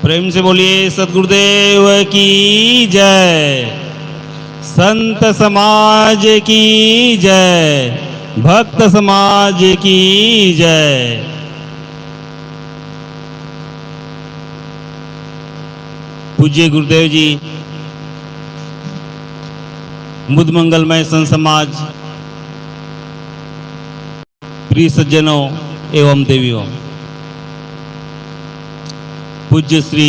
प्रेम से बोलिए सद्गुरुदेव की जय, संत समाज की जय, भक्त समाज की जय। पूज्य गुरुदेव जी, मुद मंगलमय संत समाज, प्रिय सज्जनों एवं देवियों, पूज्य श्री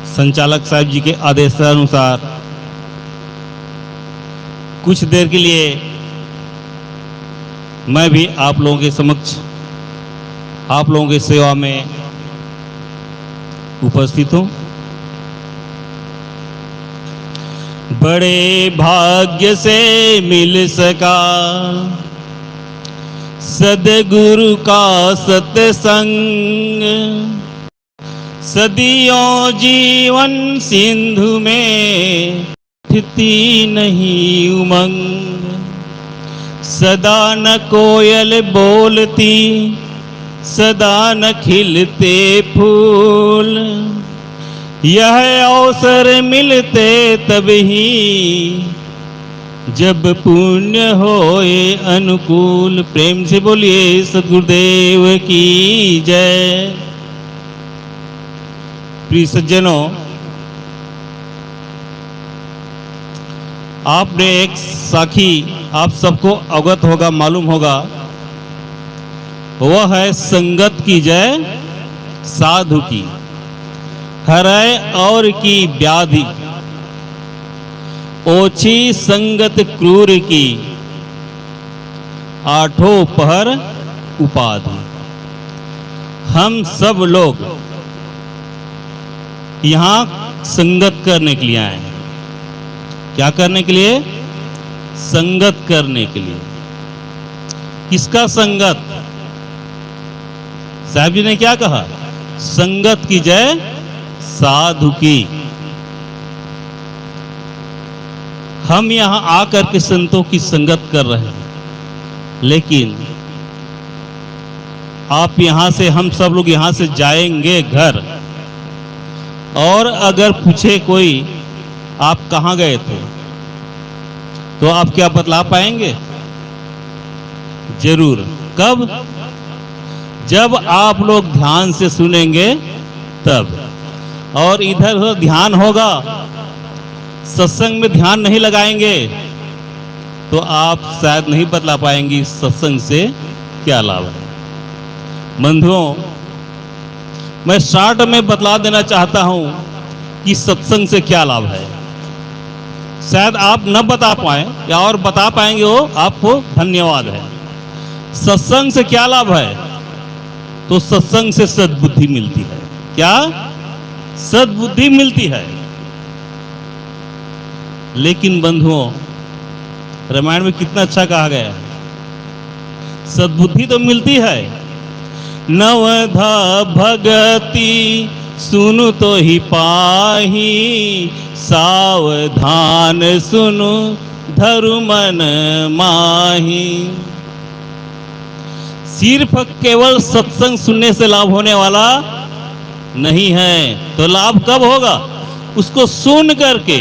संचालक साहब जी के आदेशानुसार कुछ देर के लिए मैं भी आप लोगों के समक्ष, आप लोगों की सेवा में उपस्थित हूँ। बड़े भाग्य से मिल सका सद्गुरु का सत्संग, सदियों जीवन सिंधु में थी नहीं उमंग। सदा न कोयल बोलती, सदा न खिलते फूल, यह अवसर मिलते तब ही जब पुण्य होए अनुकूल। प्रेम से बोलिए सद्गुरुदेव की जय। प्रिय सज्जनों, आपने एक साखी आप सबको अवगत होगा, मालूम होगा, वह है संगत की जय साधु की, हरै और की व्याधि, ओछी संगत क्रूर की, आठों पहर उपाधि। हम सब लोग यहाँ संगत करने के लिए आए हैं। क्या करने के लिए? संगत करने के लिए। किसका संगत? साहब जी ने क्या कहा? संगत की जय साधु की। हम यहां आकर के संतों की संगत कर रहे हैं, लेकिन आप यहां से, हम सब लोग यहां से जाएंगे घर, और अगर पूछे कोई आप कहां गए थे, तो आप क्या बतला पाएंगे? जरूर। कब? जब आप लोग ध्यान से सुनेंगे तब। और इधर उधर ध्यान होगा, सत्संग में ध्यान नहीं लगाएंगे, तो आप शायद नहीं बतला पाएंगे सत्संग से क्या लाभ है। बंधुओं, मैं शॉर्ट में बतला देना चाहता हूं कि सत्संग से क्या लाभ है। शायद आप न बता पाए, या और बता पाएंगे वो आपको धन्यवाद है। सत्संग से क्या लाभ है? तो सत्संग से सद्बुद्धि मिलती है। क्या? सद्बुद्धि मिलती है। लेकिन बंधुओं, रामायण में कितना अच्छा कहा गया है, सद्बुद्धि तो मिलती है। नवधा भगति सुनु तो ही पाही, सावधान सुनु धरु मन माही। सिर्फ केवल सत्संग सुनने से लाभ होने वाला नहीं है। तो लाभ कब होगा? उसको सुन करके,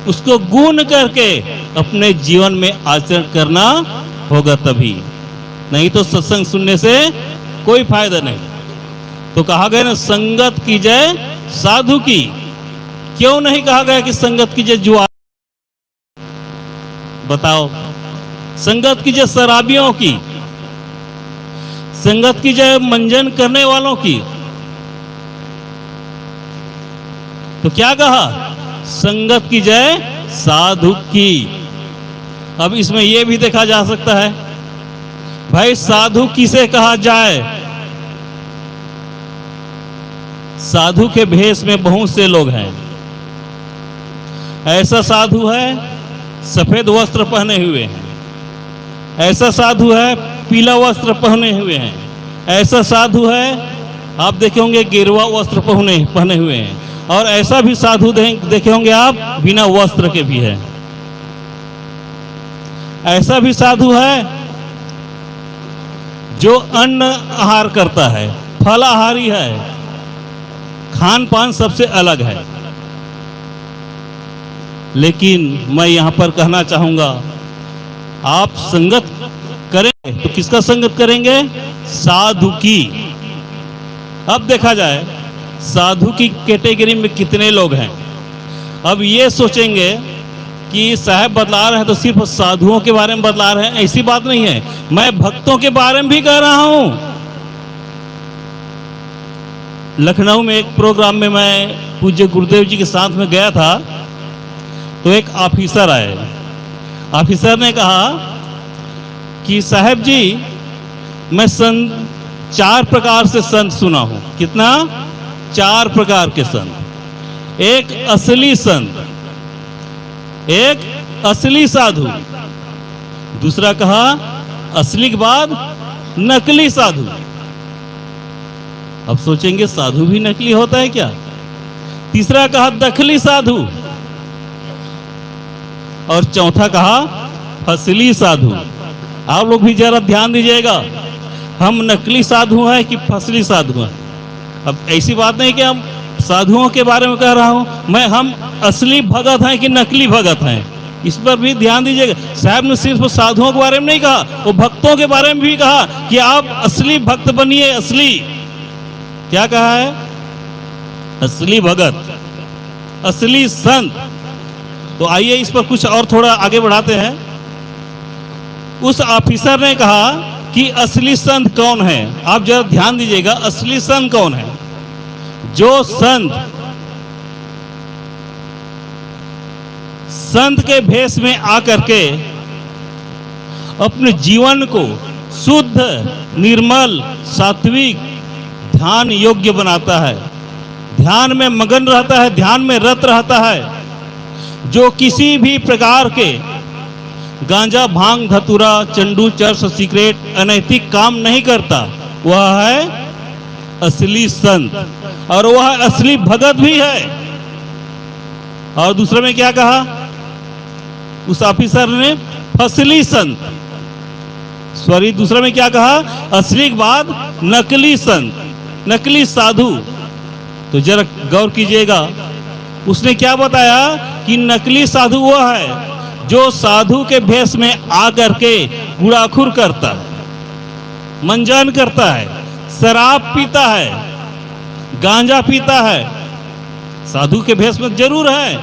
उसको गुण करके अपने जीवन में आचरण करना होगा तभी। नहीं तो सत्संग सुनने से कोई फायदा नहीं। तो कहा गया ना, संगत की जय साधु की। क्यों नहीं कहा गया कि संगत की जय जुआ? बताओ। संगत की जय शराबियों की, संगत की जय मंजन करने वालों की। तो क्या कहा? संगत की जय साधु की। अब इसमें यह भी देखा जा सकता है, भाई साधु किसे कहा जाए? साधु के भेष में बहुत से लोग हैं। ऐसा साधु है सफेद वस्त्र पहने हुए हैं, ऐसा साधु है पीला वस्त्र पहने हुए हैं, ऐसा साधु है आप देखे होंगे गेरुआ वस्त्र पहने हुए हैं, और ऐसा भी साधु देखे होंगे आप बिना वस्त्र के भी है। ऐसा भी साधु है जो अन्न आहार करता है, फलाहारी है, खान पान सबसे अलग है। लेकिन मैं यहां पर कहना चाहूंगा, आप संगत करेंगे तो किसका संगत करेंगे? साधु की। अब देखा जाए साधु की कैटेगरी में कितने लोग हैं। अब ये सोचेंगे कि साहब बतला रहे हैं तो सिर्फ साधुओं के बारे में बतला रहे हैं, ऐसी बात नहीं है। मैं भक्तों के बारे में भी कह रहा हूं। लखनऊ में एक प्रोग्राम में मैं पूज्य गुरुदेव जी के साथ में गया था, तो एक ऑफिसर आए। ऑफिसर ने कहा कि साहब जी, मैं संत 4 प्रकार से संत सुना हूं। कितना? 4 प्रकार के संत। एक असली संत, एक असली साधु, दूसरा कहा असली के बाद नकली साधु। अब सोचेंगे साधु भी नकली होता है क्या? तीसरा कहा दखली साधु, और चौथा कहा फसली साधु। आप लोग भी जरा ध्यान दीजिएगा, हम नकली साधु हैं कि फसली साधु हैं। अब ऐसी बात नहीं कि हम साधुओं के बारे में कह रहा हूं मैं, हम असली भगत हैं कि नकली भगत हैं, इस पर भी ध्यान दीजिएगा। साहब ने सिर्फ साधुओं के बारे में नहीं कहा, वो भक्तों के बारे में भी कहा कि आप असली भक्त बनिए। असली क्या कहा है? असली भगत, असली संत। तो आइए इस पर कुछ और थोड़ा आगे बढ़ाते हैं। उस ऑफिसर ने कहा कि असली संत कौन है? आप जरा ध्यान दीजिएगा, असली संत कौन है? जो संत के भेष में आकर के अपने जीवन को शुद्ध, निर्मल, सात्विक, ध्यान योग्य बनाता है, ध्यान में मगन रहता है, ध्यान में रत रहता है। जो किसी भी प्रकार के गांजा, भांग, धतूरा, चंडू, चर्स, सिगरेट, अनैतिक काम नहीं करता, वह है असली संत, और वह असली भगत भी है। और दूसरे में क्या कहा उस ऑफिसर ने? फसली संत। सॉरी, दूसरे में क्या कहा? असली के बाद नकली संत, नकली साधु। तो जरा गौर कीजिएगा, उसने क्या बताया कि नकली साधु वह है जो साधु के भेष में आकर के गुड़ाखुर करता है, मंजन करता है, शराब पीता है, गांजा पीता है, साधु के भेष में जरूर है,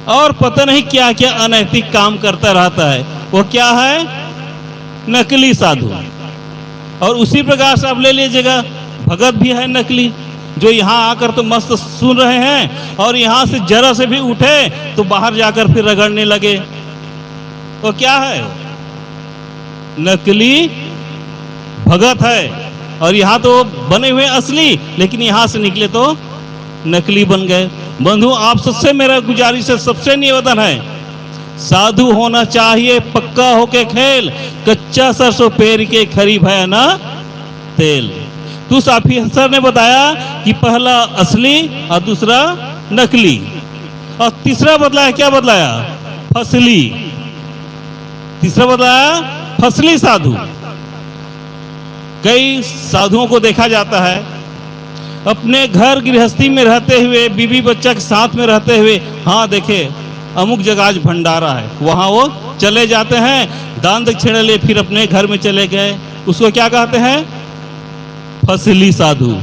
और पता नहीं क्या क्या अनैतिक काम करता रहता है। वो क्या है? नकली साधु। और उसी प्रकार से आप ले लीजिएगा, भगत भी है नकली, जो यहाँ आकर तो मस्त सुन रहे हैं और यहाँ से जरा से भी उठे तो बाहर जाकर फिर रगड़ने लगे। तो क्या है? नकली भगत है। और यहाँ तो बने हुए असली, लेकिन यहाँ से निकले तो नकली बन गए। बंधु, आप सबसे मेरा गुजारिश है, सबसे निवेदन है, साधु होना चाहिए पक्का होके खेल, कच्चा सरसों पेर के खरी भय ना तेल। तो उस ऑफिसर ने बताया कि पहला असली और दूसरा नकली, और तीसरा बदलाया, क्या बदलाया? फसली। तीसरा बदलाया फसली साधु। कई साधुओं को देखा जाता है अपने घर गृहस्थी में रहते हुए, बीवी बच्चा के साथ में रहते हुए, हाँ देखे अमुक जगह आज भंडारा है, वहां वो चले जाते हैं, दान दक्षिणा ले फिर अपने घर में चले गए। उसको क्या कहते हैं? फसली साधु।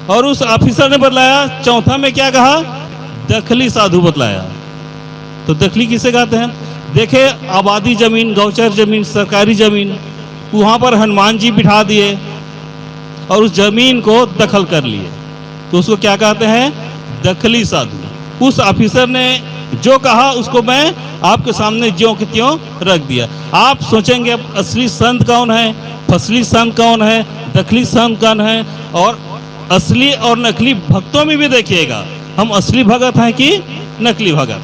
और उस ऑफिसर ने बतलाया, चौथा में क्या कहा? दखली साधु बतलाया। तो दखली किसे कहते हैं? देखे आबादी जमीन, गौचर जमीन, सरकारी जमीन, वहां पर हनुमान जी बिठा दिए और उस जमीन को दखल कर लिए, तो उसको क्या कहते हैं? दखली साधु। उस ऑफिसर ने जो कहा उसको मैं आपके सामने ज्यों के त्यों रख दिया। आप सोचेंगे अब असली संत कौन है, फसली संत कौन है, दखली संत कौन है? और असली और नकली भक्तों में भी देखिएगा, हम असली भगत हैं कि नकली भगत।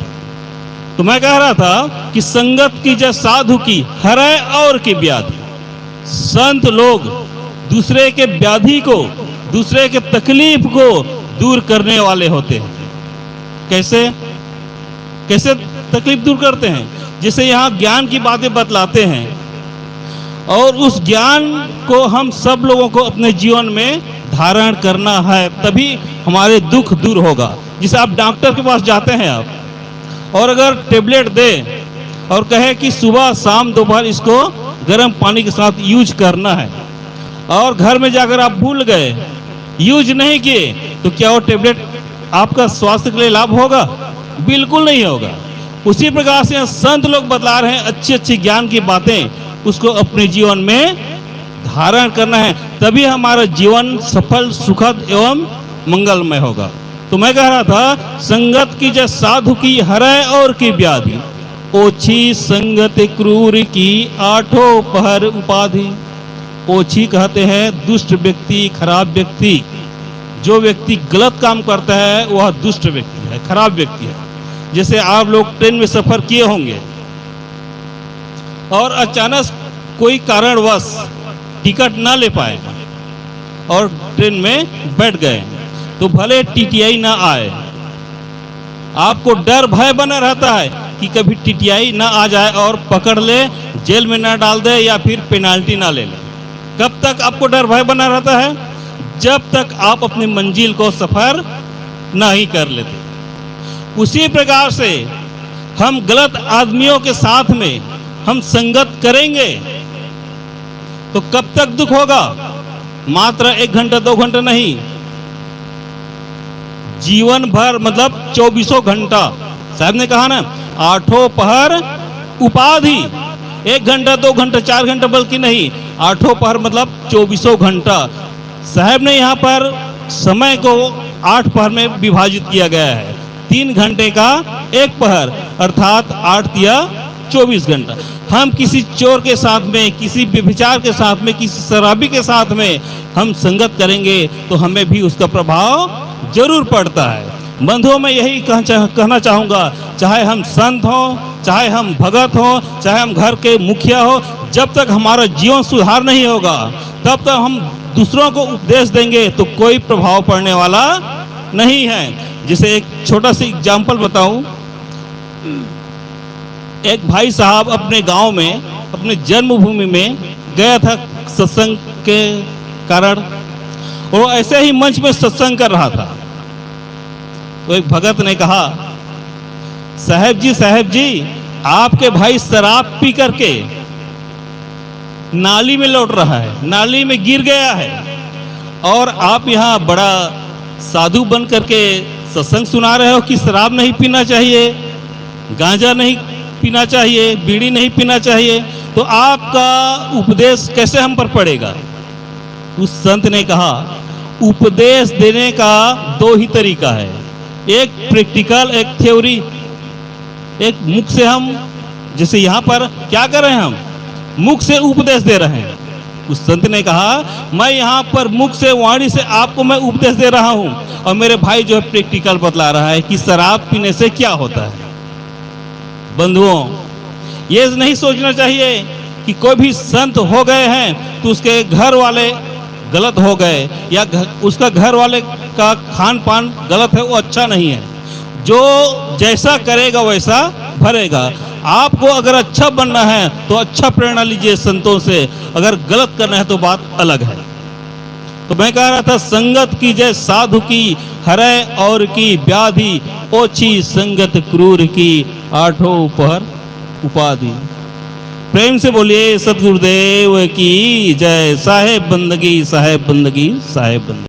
तो मैं कह रहा था कि संगत की जय साधु की हरै और की व्याधि। संत लोग दूसरे के व्याधि को, दूसरे के तकलीफ को दूर करने वाले होते हैं। कैसे कैसे तकलीफ दूर करते हैं? जैसे यहाँ ज्ञान की बातें बतलाते हैं, और उस ज्ञान को हम सब लोगों को अपने जीवन में धारण करना है, तभी हमारे दुख दूर होगा। जिसे आप डॉक्टर के पास जाते हैं आप, और अगर टेबलेट दे और कहे कि सुबह शाम दोपहर इसको गर्म पानी के साथ यूज करना है, और घर में जाकर आप भूल गए, यूज नहीं किए, तो क्या वो टेबलेट आपका स्वास्थ्य के लिए लाभ होगा? बिल्कुल नहीं होगा। उसी प्रकार से संत लोग बतला रहे हैं अच्छी अच्छी ज्ञान की बातें, उसको अपने जीवन में धारण करना है, तभी हमारा जीवन सफल, सुखद एवं मंगलमय होगा। तो मैं कह रहा था, संगत की जय साधु की हरै और की व्याधि, ओछी संगत क्रूर की आठों पहर उपाधि। ओछी कहते हैं दुष्ट व्यक्ति, खराब व्यक्ति। जो व्यक्ति गलत काम करता है वह दुष्ट व्यक्ति है, खराब व्यक्ति है। जैसे आप लोग ट्रेन में सफर किए होंगे और अचानक कोई कारणवश टिकट ना ले पाए और ट्रेन में बैठ गए, तो भले टीटीआई ना आए, आपको डर भय बना रहता है कि कभी टीटीआई ना आ जाए और पकड़ ले, जेल में ना डाल दे या फिर पेनाल्टी ना ले ले। कब तक आपको डर भय बना रहता है? जब तक आप अपनी मंजिल को सफर नहीं कर लेते। उसी प्रकार से हम गलत आदमियों के साथ में हम संगत करेंगे तो कब तक दुख होगा? मात्र 1 घंटा 2 घंटा नहीं, जीवन भर, मतलब 24 घंटा। साहब ने कहा ना, आठों पहर उपाधि। 1 घंटा 2 घंटा 4 घंटा बल्कि नहीं, आठों पहर मतलब 24 घंटा। साहब ने यहाँ पर समय को 8 पहर में विभाजित किया गया है। 3 घंटे का 1 पहर अर्थात 8 या 24 घंटा। हम किसी चोर के साथ में, किसी व्यभिचार के साथ में, किसी शराबी के साथ में हम संगत करेंगे तो हमें भी उसका प्रभाव जरूर पड़ता है। बंधुओं, मैं यही कहना चाहूँगा, चाहे हम संत हों, चाहे हम भगत हों, चाहे हम घर के मुखिया हो, जब तक हमारा जीवन सुधार नहीं होगा तब तक हम दूसरों को उपदेश देंगे तो कोई प्रभाव पड़ने वाला नहीं है। जैसे एक छोटा सा एग्जाम्पल बताऊं, एक भाई साहब अपने गांव में, अपने जन्मभूमि में गया था सत्संग के कारण, और ऐसे ही मंच में सत्संग कर रहा था। तो एक भगत ने कहा, साहब जी आपके भाई शराब पी करके नाली में लौट रहा है, नाली में गिर गया है, और आप यहाँ बड़ा साधु बन करके सत्संग सुना रहे हो कि शराब नहीं पीना चाहिए, गांजा नहीं पीना चाहिए, बीड़ी नहीं पीना चाहिए, तो आपका उपदेश कैसे हम पर पड़ेगा? उस संत ने कहा, उपदेश देने का 2 ही तरीका है, एक प्रैक्टिकल, एक थ्योरी। एक मुख से हम, जैसे यहाँ पर क्या कर रहे हैं, हम मुख से उपदेश दे रहे हैं। उस संत ने कहा, मैं यहाँ पर मुख से, वाणी से आपको मैं उपदेश दे रहा हूँ, और मेरे भाई जो है प्रैक्टिकल बतला रहा है कि शराब पीने से क्या होता है। बंधुओं, ये नहीं सोचना चाहिए कि कोई भी संत हो गए हैं तो उसके घर वाले गलत हो गए, या उसका घर वाले का खान पान गलत है, वो अच्छा नहीं है। जो जैसा करेगा वैसा भरेगा। आपको अगर अच्छा बनना है तो अच्छा प्रेरणा लीजिए संतों से, अगर गलत करना है तो बात अलग है। तो मैं कह रहा था, संगत की जय साधु की हरै और की व्याधि, ओछी संगत क्रूर की आठों पहर उपाधि। प्रेम से बोलिए सतगुरुदेव की जय। साहेब बंदगी, साहेब बंदगी, साहेब बंदगी।